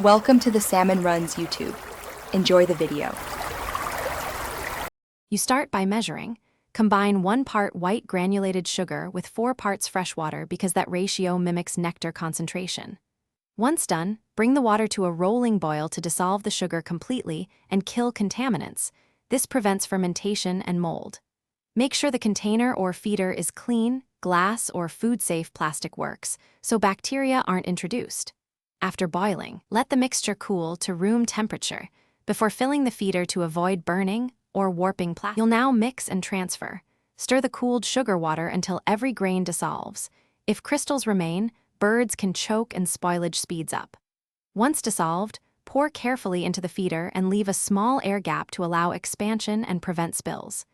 Welcome to the Salmon Runs YouTube. Enjoy the video. You start by measuring. Combine 1 part white granulated sugar with 4 parts fresh water because that ratio mimics nectar concentration. Once done, bring the water to a rolling boil to dissolve the sugar completely and kill contaminants. This prevents fermentation and mold. Make sure the container or feeder is clean, glass or food-safe plastic works, so bacteria aren't introduced. After boiling, let the mixture cool to room temperature before filling the feeder to avoid burning or warping plastic. You'll now mix and transfer. Stir the cooled sugar water until every grain dissolves. If crystals remain, birds can choke and spoilage speeds up. Once dissolved, pour carefully into the feeder and leave a small air gap to allow expansion and prevent spills.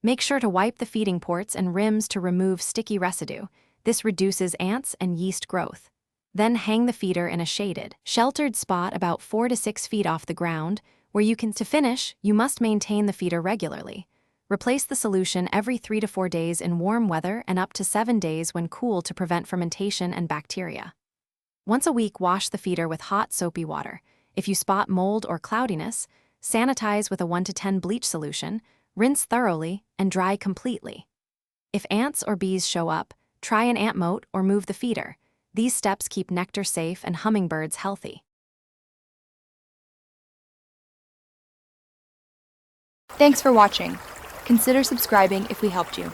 Make sure to wipe the feeding ports and rims to remove sticky residue. This reduces ants and yeast growth. Then hang the feeder in a shaded, sheltered spot about 4 to 6 feet off the ground, where you can. To finish, you must maintain the feeder regularly. Replace the solution every 3 to 4 days in warm weather and up to 7 days when cool to prevent fermentation and bacteria. Once a week, wash the feeder with hot, soapy water. If you spot mold or cloudiness, sanitize with a 1 to 10 bleach solution, rinse thoroughly, and dry completely. If ants or bees show up, try an ant moat or move the feeder. These steps keep nectar safe and hummingbirds healthy. Thanks for watching. Consider subscribing if we helped you.